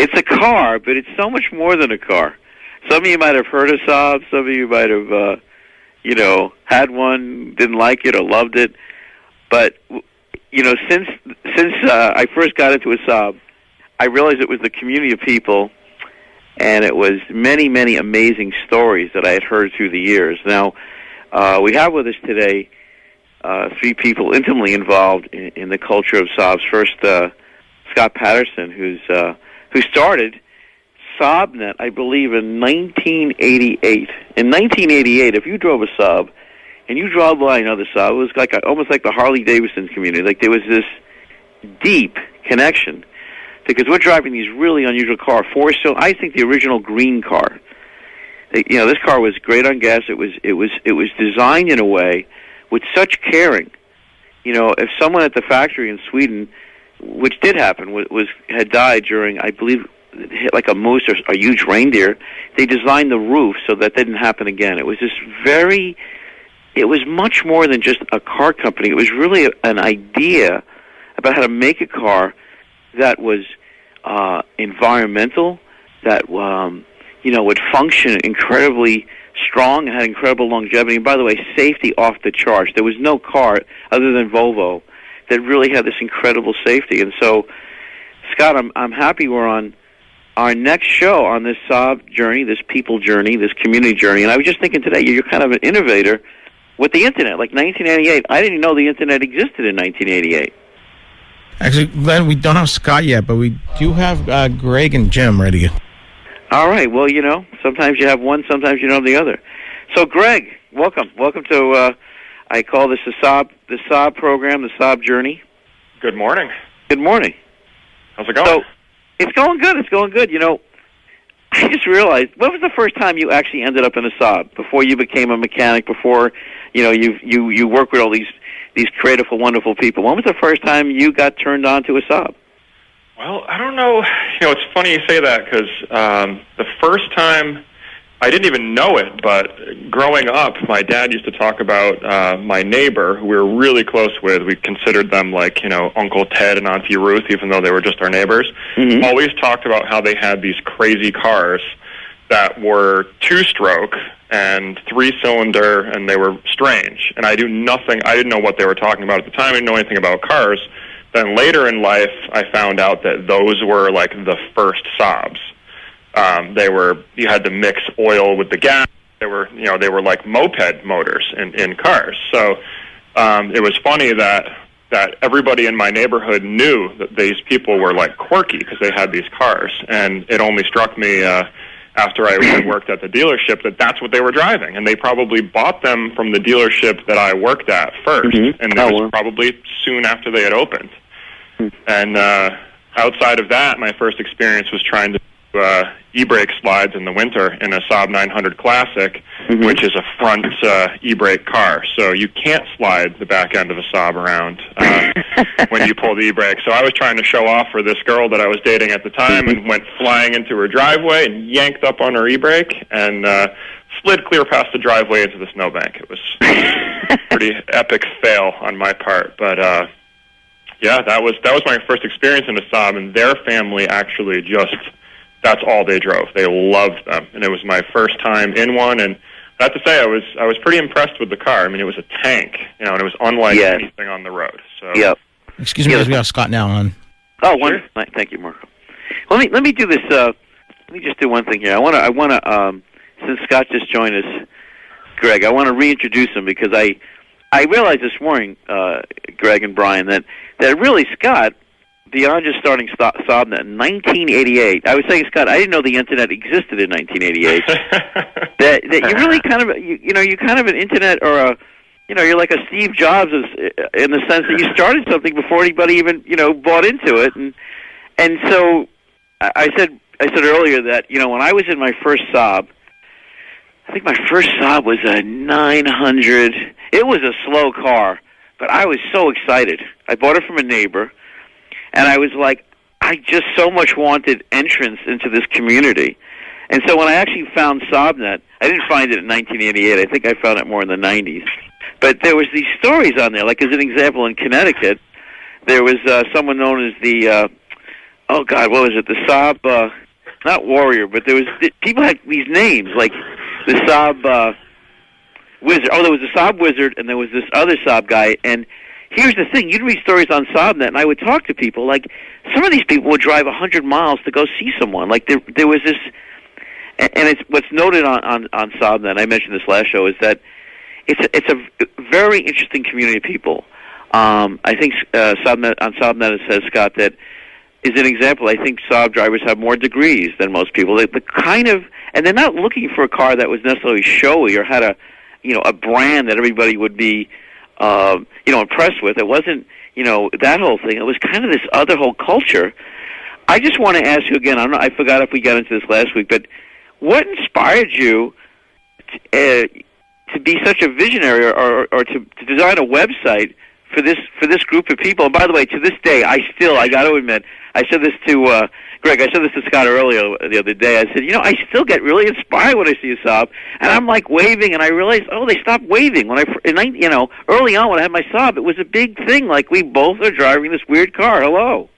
It's a car, but it's so much more than a car. Some of you might have heard of Saab. Some of you might have, had one, didn't like it or loved it. But since I first got into a Saab, I realized it was the community of people, and it was many, many amazing stories that I had heard through the years. Now, we have with us today three people intimately involved in the culture of Saabs. First, Scott Paterson, who started SaabNet, I believe, in 1988. In 1988, if you drove a Saab and you drove by another Saab, it was almost like the Harley-Davidson community. Like there was this deep connection because we're driving these really unusual cars. I think the original green car. This car was great on gas. It was designed in a way with such caring. If someone at the factory in Sweden, which did happen, had died during, I believe, hit like a moose or a huge reindeer, they designed the roof so that didn't happen again. It was it was much more than just a car company. It was really an idea about how to make a car that was environmental, that would function incredibly strong and had incredible longevity. And by the way, safety off the charts. There was no car other than Volvo that really had this incredible safety. And so, Scott, I'm happy we're on our next show on this Saab journey, this people journey, this community journey. And I was just thinking today, you're kind of an innovator with the Internet. Like 1988, I didn't know the Internet existed in 1988. Actually, Glenn, we don't have Scott yet, but we do have Greg and Jim ready. All right. Well, sometimes you have one, sometimes you don't have the other. So, Greg, welcome. Welcome to, I call this the Saab program, the Saab journey. Good morning. Good morning. How's it going? So, it's going good. It's going good. I just realized, when was the first time you actually ended up in a Saab? Before you became a mechanic, before, you work with all these creative, wonderful people. When was the first time you got turned on to a Saab? Well, I don't know. It's funny you say that because the first time, I didn't even know it, but growing up, my dad used to talk about my neighbor, who we were really close with. We considered them like, Uncle Ted and Auntie Ruth, even though they were just our neighbors. Mm-hmm. Always talked about how they had these crazy cars that were two-stroke and three-cylinder, and they were strange. And I didn't know what they were talking about at the time. I didn't know anything about cars. Then later in life, I found out that those were like the first Saabs. You had to mix oil with the gas. They were like moped motors in cars. So it was funny that everybody in my neighborhood knew that these people were like quirky because they had these cars. And it only struck me after I worked at the dealership that that's what they were driving. And they probably bought them from the dealership that I worked at first. Mm-hmm. And it was probably soon after they had opened. And outside of that, my first experience was trying to do e-brake slides in the winter in a Saab 900 Classic, mm-hmm. which is a front e-brake car. So you can't slide the back end of a Saab around when you pull the e-brake. So I was trying to show off for this girl that I was dating at the time and went flying into her driveway and yanked up on her e-brake and slid clear past the driveway into the snowbank. It was a pretty epic fail on my part, but yeah, that was my first experience in a Saab, and their family actually that's all they drove. They loved them, and it was my first time in one, and I have to say I was pretty impressed with the car. I mean, it was a tank, and it was unlike anything on the road. So, yep. Excuse me, we have Scott now on. Oh, sure. Thank you, Marco. Let me do this. Let me just do one thing here. I want to since Scott just joined us, Greg, I want to reintroduce him because I realized this morning, Greg and Brian, that really, Scott, beyond just starting SaabNet in 1988, I was saying, Scott, I didn't know the Internet existed in 1988. that you really kind of, you're kind of an Internet or you're like a Steve Jobs in the sense that you started something before anybody even, bought into it. And so I said earlier that, when I was in my first Saab, I think my first Saab was a 900. It was a slow car, but I was so excited. I bought it from a neighbor, and I was like, I just so much wanted entrance into this community. And so when I actually found SaabNet, I didn't find it in 1988. I think I found it more in the 90s. But there was these stories on there. Like, as an example, in Connecticut, there was someone known as the oh God, what was it? The Saab, not Warrior, but there was people had these names like the Saab Wizard. Oh, there was the Saab Wizard, and there was this other Saab guy. And here's the thing: you'd read stories on SaabNet, and I would talk to people. Like some of these people would drive 100 miles to go see someone. Like there was this, and it's what's noted on SaabNet. I mentioned this last show is that it's a very interesting community of people. I think SaabNet it says, Scott, that is an example. I think Saab drivers have more degrees than most people. The kind of, and they're not looking for a car that was necessarily showy or had a brand that everybody would be, impressed with. It wasn't, that whole thing. It was kind of this other whole culture. I just want to ask you again. I forgot if we got into this last week, but what inspired you to be such a visionary or to design a website for this group of people? And by the way, to this day, I got to admit, I said this to Greg. I said this to Scott earlier the other day. I said, I still get really inspired when I see a Saab, and I'm like waving, and I realized, they stopped waving when early on when I had my Saab. It was a big thing. Like we both are driving this weird car. Hello.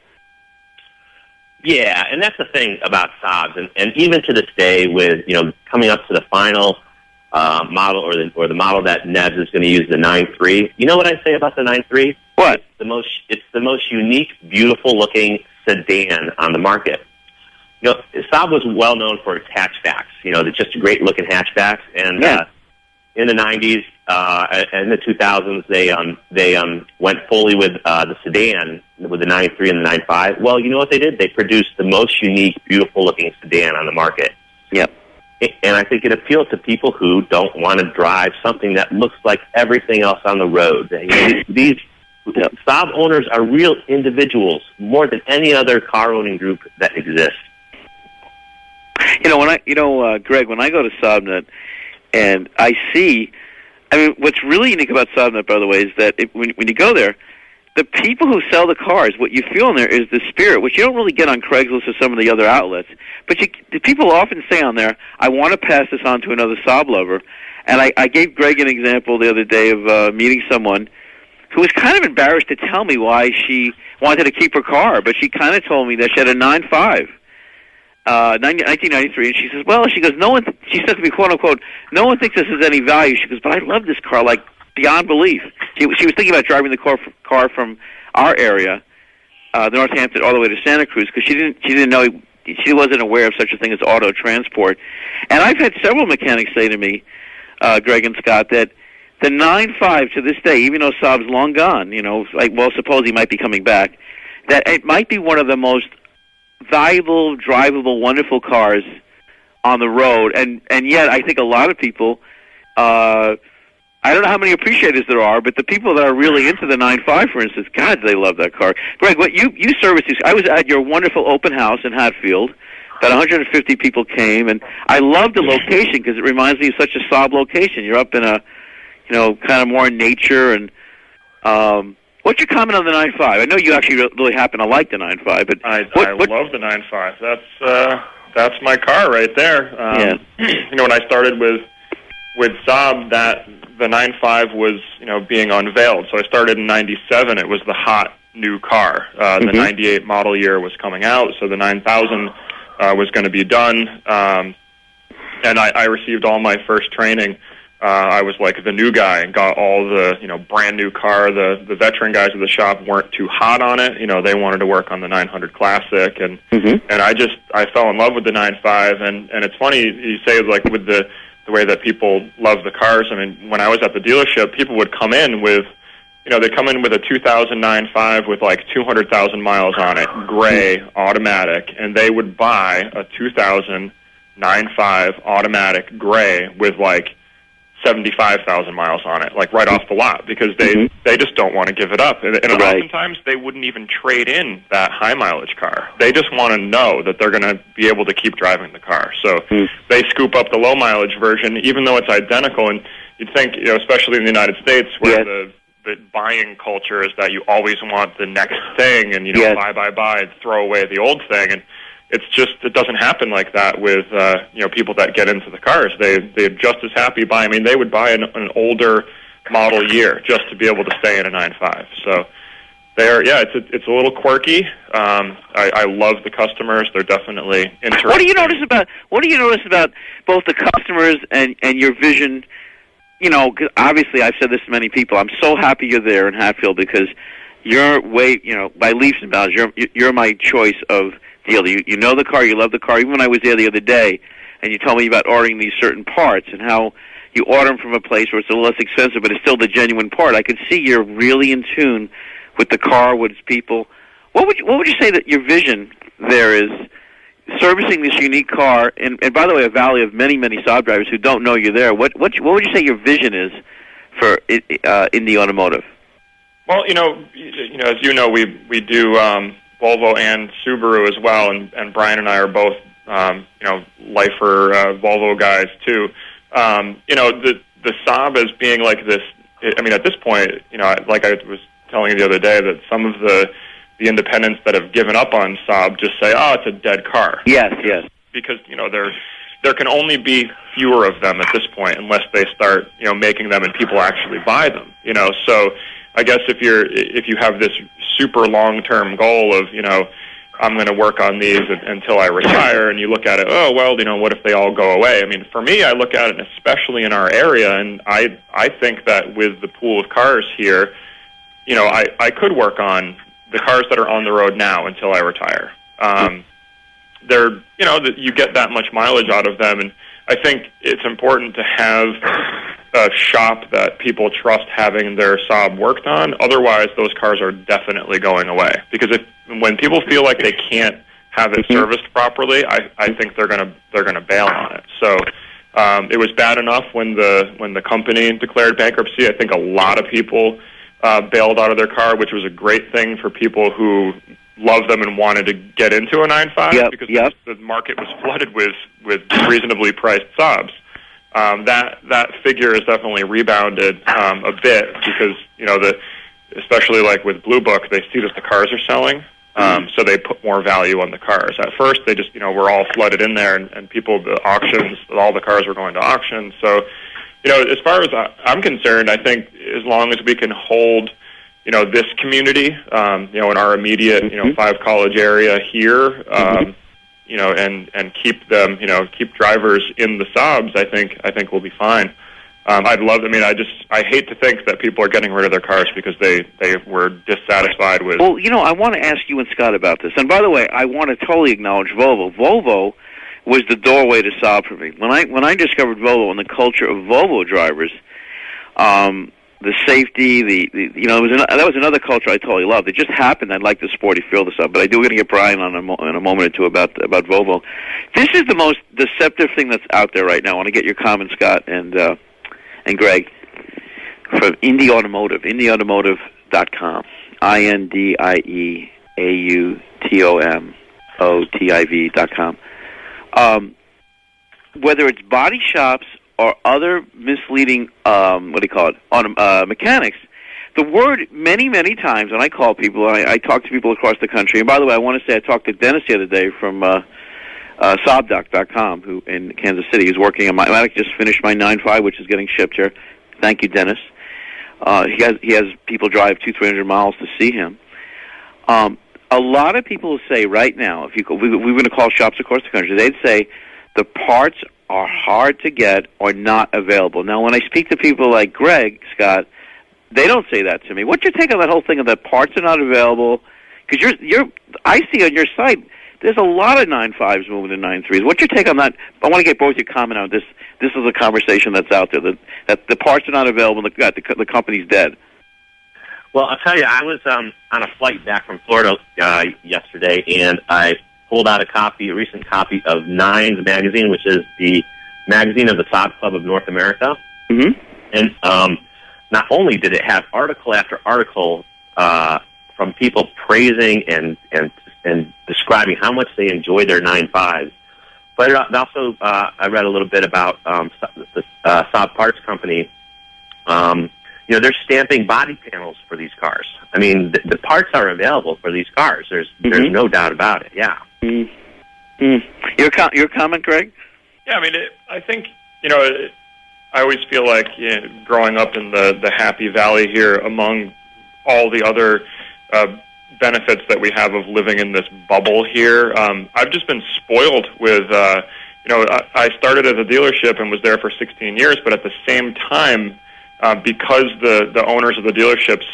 Yeah, and that's the thing about Saabs, and even to this day, with coming up to the final model or the model that Nebs is going to use, the 9.3. You know what I say about the 9.3? What? It's the most unique, beautiful looking sedan on the market. Saab was well known for its hatchbacks. They're just great looking hatchbacks. And in the 90s and the 2000s, they went fully with the sedan with the 9.3 and the 9.5. Well, you know what they did? They produced the most unique, beautiful looking sedan on the market. Yep. And I think it appealed to people who don't want to drive something that looks like everything else on the road. These Saab owners are real individuals, more than any other car owning group that exists. Greg, when I go to SaabNet and I see, what's really unique about SaabNet, by the way, is that when you go there, the people who sell the cars, what you feel in there is the spirit, which you don't really get on Craigslist or some of the other outlets. But the people often say on there, I want to pass this on to another Saab lover. And I gave Greg an example the other day of meeting someone who was kind of embarrassed to tell me why she wanted to keep her car, but she kind of told me that she had a 9.5, 1993, and she says, she said to me, quote unquote, no one thinks this has any value. She goes, but I love this car, like, beyond belief. She was thinking about driving the car from our area, the Northampton, all the way to Santa Cruz, because she didn't know, she wasn't aware of such a thing as auto transport. And I've had several mechanics say to me, Greg and Scott, that the 9.5 to this day, even though Saab's long gone, suppose he might be coming back, that it might be one of the most valuable, drivable, wonderful cars on the road. And yet I think a lot of people, I don't know how many appreciators there are, but the people that are really into the 9.5, for instance, God, they love that car. Greg, what you service these? I was at your wonderful open house in Hatfield. About 150 people came, and I love the location because it reminds me of such a Saab location. You're up in a, kind of more nature. And what's your comment on the 9.5? I know you actually really happen to like the 9.5, but I love the 9.5. That's my car right there. When I started with Saab, the 9.5 was, being unveiled. So I started in 97. It was the hot new car. The 98 model year was coming out, so the 9000 was going to be done. And I received all my first training. I was like the new guy and got all the, brand new car. The veteran guys at the shop weren't too hot on it. They wanted to work on the 900 Classic. And I fell in love with the 9.5. And it's funny you say, like, with the way that people love the cars. When I was at the dealership, people would come in with, they'd come in with a 2009 5 with like 200,000 miles on it, gray, automatic, and they would buy a 2009 5 automatic gray with like 75,000 miles on it, like right off the lot, because they just don't want to give it up. And oftentimes they wouldn't even trade in that high mileage car. They just want to know that they're going to be able to keep driving the car. So they scoop up the low mileage version, even though it's identical. And you'd think, especially in the United States, where the buying culture is that you always want the next thing, and buy, and throw away the old thing. And it doesn't happen like that with people that get into the cars. They're just as happy buying. They would buy an older model year just to be able to stay in a 9.5. So It's a little quirky. I love the customers; they're definitely interesting. What do you notice about both the customers and your vision? 'Cause obviously I've said this to many people. I'm so happy you're there in Hatfield because you're by leaps and bounds. You're my choice of dealer. You know the car, you love the car. Even when I was there the other day, and you told me about ordering these certain parts and how you order them from a place where it's a little less expensive, but it's still the genuine part. I could see you're really in tune with the car, with its people. What would you say that your vision there is? Servicing this unique car, and by the way, a valley of many Saab drivers who don't know you're there. What would you say your vision is for Indy Automotive? Well, as you know, we do Volvo and Subaru as well, and Brian and I are both lifer Volvo guys too. The Saab as being like this. I mean, at this point, like I was telling you the other day, that some of the independents that have given up on Saab just say, "Oh, it's a dead car." Yes. Because there can only be fewer of them at this point unless they start making them and people actually buy them. So I guess if you have this super long-term goal of I'm going to work on these until I retire, and you look at it, oh well, what if they all go away? I mean, for me, I look at it, especially in our area, and I think that with the pool of cars here, I could work on the cars that are on the road now until I retire. You get that much mileage out of them, and I think it's important to have a shop that people trust having their Saab worked on. Otherwise, those cars are definitely going away. Because when people feel like they can't have it serviced properly, I think they're gonna bail on it. So it was bad enough when the company declared bankruptcy. I think a lot of people bailed out of their car, which was a great thing for people who loved them and wanted to get into a 9.5 because the market was flooded with reasonably priced Saabs. That figure has definitely rebounded a bit because especially like with Blue Book, they see that the cars are selling, so they put more value on the cars. At first, they just were all flooded in there, and people, the auctions, all the cars were going to auction. So as far as I'm concerned, I think as long as we can hold, this community, in our immediate, 5 college area here, and keep them, keep drivers in the Saabs, I think we'll be fine. I hate to think that people are getting rid of their cars because they were dissatisfied with. Well, I want to ask you and Scott about this. And by the way, I want to totally acknowledge Volvo. Volvo was the doorway to Saab for me. When I discovered Volvo and the culture of Volvo drivers, the safety, that was another culture I totally loved. It just happened I liked the sporty feel of the Saab, but I do going to get Brian on in a moment or two about Volvo. This is the most deceptive thing that's out there right now. I want to get your comments, Scott and Greg, from Indy Automotive, IndyAutomotive.com, IndyAutomotive.com. Whether it's body shops or other misleading, mechanics, the word many times when I call people, I talk to people across the country. And by the way, I want to say I talked to Dennis the other day from Saabdoc.com, who in Kansas City is working on I just finished my 9.5, which is getting shipped here. Thank you, Dennis. He has people drive 200-300 miles to see him. A lot of people say right now, if we were going to call shops across the country, they'd say the parts are hard to get or not available. Now, when I speak to people like Greg, Scott, they don't say that to me. What's your take on that whole thing of that parts are not available? Because I see on your site there's a lot of 9.5s moving to 9.3s. What's your take on that? I want to get both your comment on this. This is a conversation that's out there that the parts are not available and the company's dead. Well, I'll tell you, I was on a flight back from Florida yesterday, and I pulled out a recent copy of Nines magazine, which is the magazine of the Saab Club of North America. Mm-hmm. And not only did it have article after article from people praising and describing how much they enjoyed their 9.5s, but it also I read a little bit about the Saab Parts Company. They're stamping body panels for these cars. I mean, the parts are available for these cars. There's no doubt about it. Yeah. Your comment, Greg? Yeah, I mean, I think I always feel like growing up in the Happy Valley here, among all the other benefits that we have of living in this bubble here. I've just been spoiled with, I started as a dealership and was there for 16 years, but at the same time, because the owners of the dealerships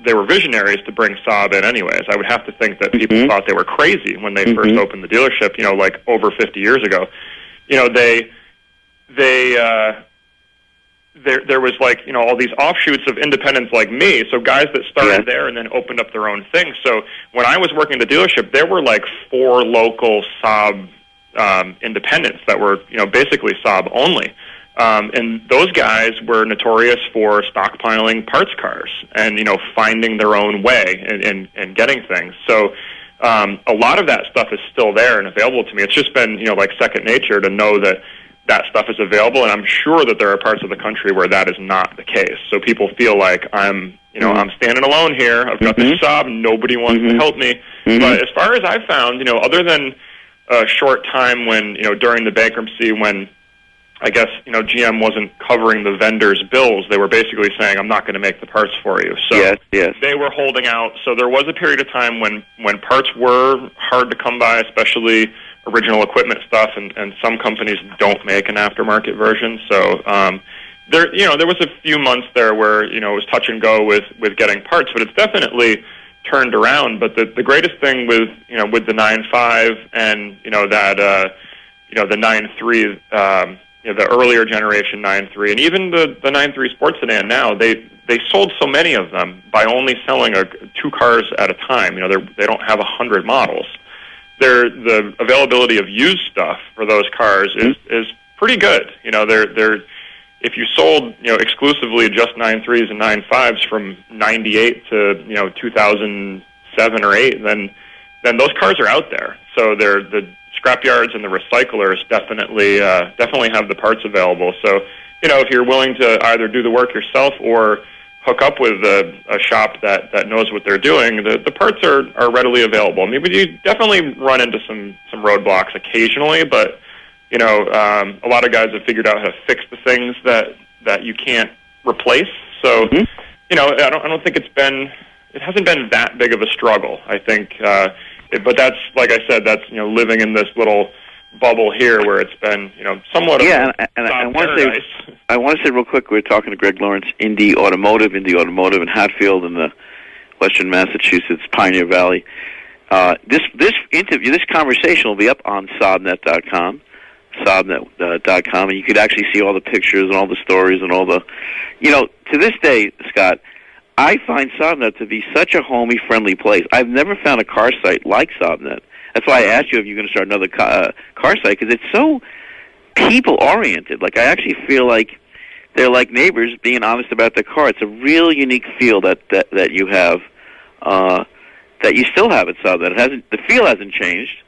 they were visionaries to bring Saab in anyways. I would have to think that people thought they were crazy when they first opened the dealership, like over 50 years ago. There was all these offshoots of independents like me, so guys that started there and then opened up their own thing. So when I was working at the dealership, there were 4 local Saab independents that were basically Saab only. And those guys were notorious for stockpiling parts cars and, finding their own way and getting things. So a lot of that stuff is still there and available to me. It's just been, second nature to know that stuff is available, and I'm sure that there are parts of the country where that is not the case. So people feel like I'm standing alone here. I've got this job, nobody wants to help me. But as far as I've found, other than a short time when, during the bankruptcy when I guess, GM wasn't covering the vendors' bills. They were basically saying, I'm not going to make the parts for you. So they were holding out. So there was a period of time when parts were hard to come by, especially original equipment stuff, and some companies don't make an aftermarket version. So there was a few months there where, it was touch and go with getting parts, but it's definitely turned around. But the greatest thing with the 9.5 and, the 9.3, the earlier generation 9.3, and even the 9.3 Sports Sedan now, they sold so many of them by only selling 2 cars at a time. They don't have 100 models. The availability of used stuff for those cars is pretty good. They're if you sold exclusively just 9.3s and 9.5s from 98 to 2007 or 8, then those cars are out there. So the scrap yards and the recyclers definitely have the parts available. So, if you're willing to either do the work yourself or hook up with a shop that knows what they're doing, the parts are readily available. I mean, you definitely run into some roadblocks occasionally, but, a lot of guys have figured out how to fix the things that you can't replace. So, I don't think it hasn't been that big of a struggle, I think. But that's, like I said, that's living in this little bubble here where it's been somewhat of and I want to say real quick, we're talking to Greg Lawrence, Indy Automotive in Hatfield in the Western Massachusetts Pioneer Valley. This conversation will be up on Saabnet.com, and you could actually see all the pictures and all the stories and all the, to this day, Scott, I find Saabnet to be such a homey, friendly place. I've never found a car site like Saabnet. That's why I asked you if you're going to start another car site, because it's so people-oriented. Like, I actually feel like they're like neighbors being honest about their car. It's a real unique feel that you have, that you still have at Saabnet. The feel hasn't changed.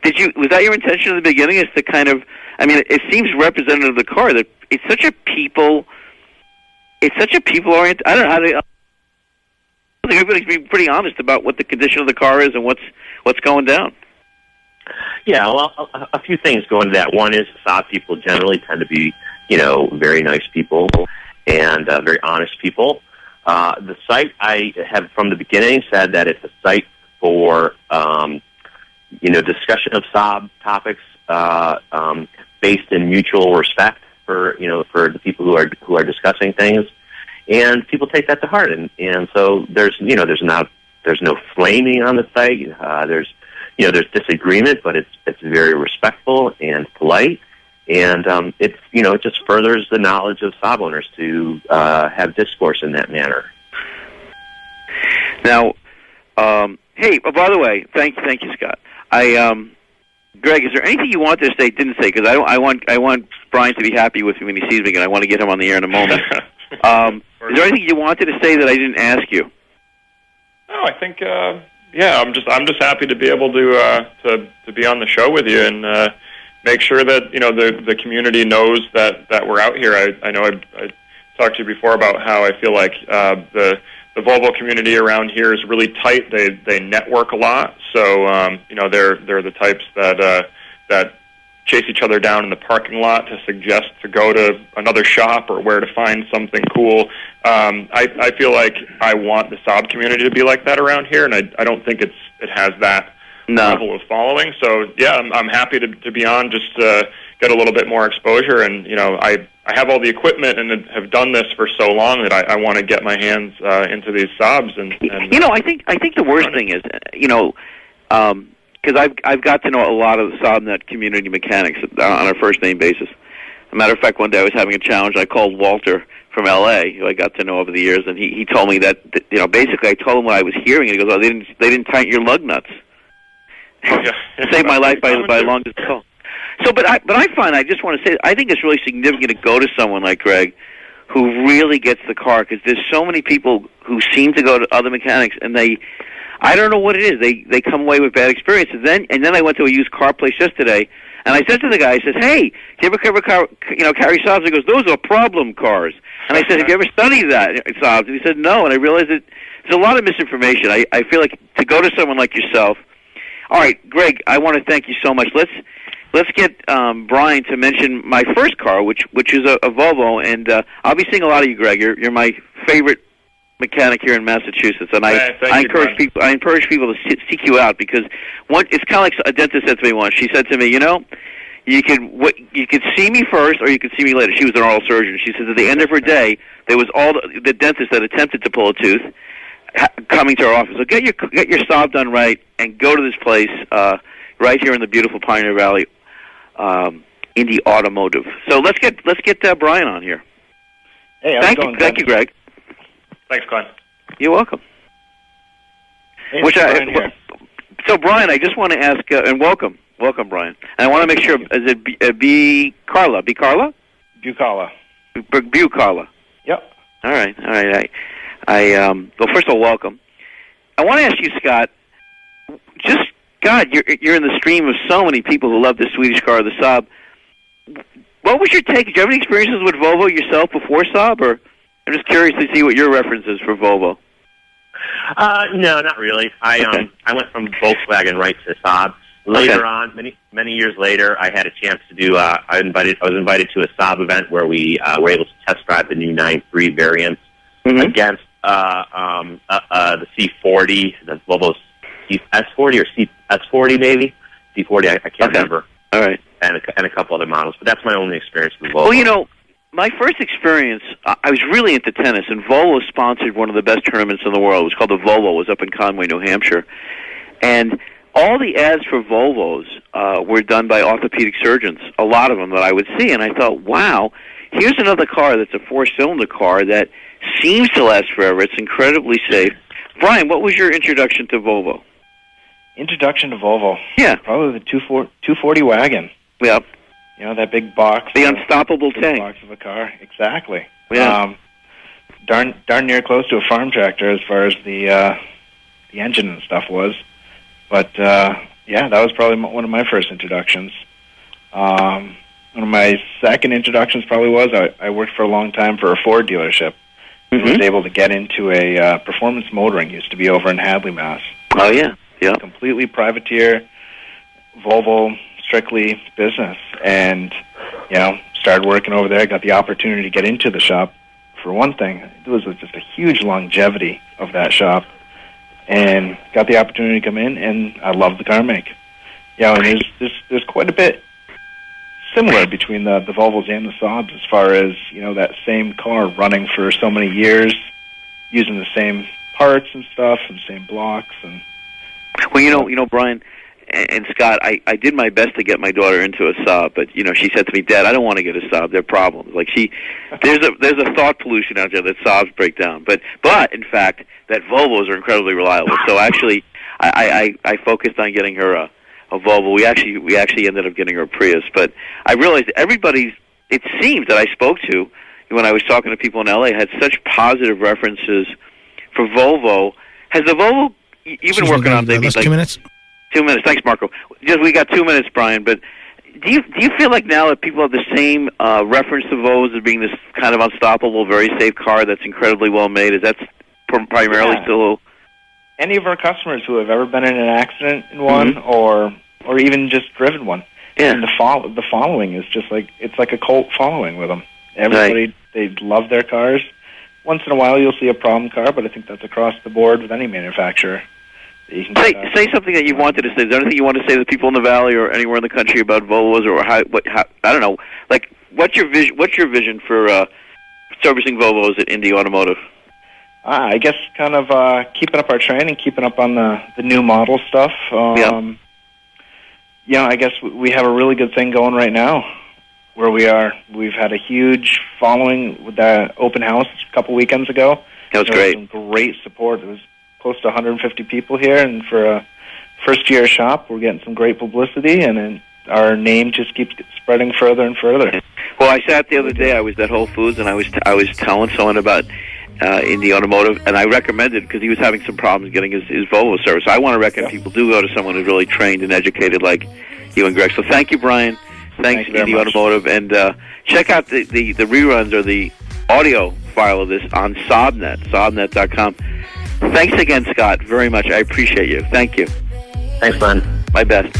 Was that your intention in the beginning, is to kind of, it seems representative of the car, that it's such a people-oriented, I don't know how to... I think everybody's being pretty honest about what the condition of the car is and what's going down. Yeah, well, a few things go into that. One is Saab people generally tend to be, very nice people and very honest people. The site, I have from the beginning said that it's a site for, discussion of Saab topics based in mutual respect for the people who are discussing things. And people take that to heart, and so there's no flaming on the site. There's disagreement, but it's very respectful and polite, and it just furthers the knowledge of Saab owners to have discourse in that manner. Now, hey, by the way, thank you, Scott. Greg, is there anything you want to say, didn't say? Because I want Brian to be happy with me when he sees me again. I want to get him on the air in a moment. Is there anything you wanted to say that I didn't ask you? No, I think I'm just happy to be able to be on the show with you and make sure that the community knows that we're out here. I know I talked to you before about how I feel like the Volvo community around here is really tight. They network a lot, so they're the types that chase each other down in the parking lot to suggest to go to another shop or where to find something cool. I feel like I want the Saab community to be like that around here, and I don't think it has that level of following. So yeah, I'm happy to be on, just get a little bit more exposure. And I have all the equipment and have done this for so long that I want to get my hands into these Saabs. And I think the worst thing is because I've got to know a lot of the SaabNet community mechanics on a first name basis. As a matter of fact, one day I was having a challenge. I called Walter from L.A., who I got to know over the years, and he told me that basically I told him what I was hearing, and he goes, "Oh, they didn't tighten your lug nuts." Yeah. Saved my life by a long distance call. So, but I find, I just want to say, I think it's really significant to go to someone like Greg, who really gets the car, because there's so many people who seem to go to other mechanics, and I don't know what it is. They come away with bad experiences. And then I went to a used car place yesterday, and I said to the guy, I says, "Hey, do you ever carry Saabs?" He goes, "Those are problem cars." And I said, "Have you ever studied that, Saabs?" And he said, "No." And I realized that there's a lot of misinformation. I feel like to go to someone like yourself. All right, Greg, I want to thank you so much. Let's get Brian to mention my first car, which is a Volvo, and I'll be seeing a lot of you, Greg. You're my favorite mechanic here in Massachusetts, and I encourage people to seek you out, because it's kind of like a dentist said to me once. She said to me, you could see me first, or you could see me later. She was an oral surgeon. She says at the end of her day, there was all the dentists that attempted to pull a tooth coming to our office. So get your Saab done right, and go to this place right here in the beautiful Pioneer Valley, Indy Automotive. So let's get Brian on here. Hey, thank you, Greg. Thanks, Glenn. You're welcome. Hey, So, Brian, I just want to ask, and welcome, Brian. And I want to make sure, is it Bucala? Bucala. Bucala. Yep. All right. Well, first of all, welcome. I want to ask you, Scott. Just God, you're in the stream of so many people who love the Swedish car, the Saab. What was your take? Did you have any experiences with Volvo yourself before Saab, or? I'm just curious to see what your reference is for Volvo. No, not really. I went from Volkswagen right to Saab. Later on, many years later, I had a chance to do. I was invited to a Saab event where we were able to test drive the new 9.3 variants against the C40, the Volvo's S40 or S40 maybe, C40. I can't remember. All right, and a couple other models, but that's my only experience with Volvo. Well, my first experience, I was really into tennis, and Volvo sponsored one of the best tournaments in the world. It was called the Volvo. It was up in Conway, New Hampshire. And all the ads for Volvos were done by orthopedic surgeons, a lot of them that I would see. And I thought, wow, here's another car that's a four-cylinder car that seems to last forever. It's incredibly safe. Brian, what was your introduction to Volvo? Introduction to Volvo? Yeah. Probably the 240 wagon. Yep. That big box. The unstoppable tank. Box of a car. Exactly. Yeah. Darn near close to a farm tractor as far as the engine and stuff was. But, that was probably one of my first introductions. One of my second introductions probably was I worked for a long time for a Ford dealership. I was able to get into a performance motoring. Used to be over in Hadley, Mass. Oh, yeah. Yeah. Completely privateer, Volvo, strictly business. And, started working over there. Got the opportunity to get into the shop. For one thing, it was just a huge longevity of that shop. And got the opportunity to come in, and I love the car make. And there's quite a bit similar between the Volvos and the Saabs as far as, that same car running for so many years, using the same parts and stuff and same blocks. And well, Brian and Scott, I did my best to get my daughter into a Saab, but she said to me, "Dad, I don't want to get a Saab. They're problems." Like there's a thought pollution out there that Saabs break down, but in fact that Volvos are incredibly reliable. So actually, I focused on getting her a Volvo. We actually ended up getting her a Prius, but I realized it seems that I spoke to when I was talking to people in LA had such positive references for Volvo. Has the Volvo you've been working on maybe like 2 minutes? 2 minutes. Thanks, Marco. We got 2 minutes, Brian. But do you feel like now that people have the same reference to Volvos as being this kind of unstoppable, very safe car that's incredibly well made? Is that primarily still? Any of our customers who have ever been in an accident in one, or even just driven one, Yeah. And the following is just like, it's like a cult following with them. Everybody, they love their cars. Once in a while, you'll see a problem car, but I think that's across the board with any manufacturer. Say something that you wanted to say. Is there anything you want to say to the people in the Valley or anywhere in the country about Volvos, or how I don't know. Like, what's your vision for servicing Volvos at Indy Automotive? I guess kind of keeping up our training, keeping up on the new model stuff. I guess we have a really good thing going right now where we are. We've had a huge following with that open house a couple weekends ago. That was great. Some great support. It was close to 150 people here, and for a first-year shop, we're getting some great publicity, and then our name just keeps spreading further and further. Well, I sat the other day. I was at Whole Foods, and I was telling someone about Indy Automotive, and I recommended, because he was having some problems getting his Volvo service. I want to recommend people do go to someone who's really trained and educated like you and Greg. So thank you, Brian. Thanks, Indy Automotive. And check out the reruns or the audio file of this on Saabnet, saabnet.com. Thanks again, Scott, very much. I appreciate you. Thank you. Thanks, Glenn. My best.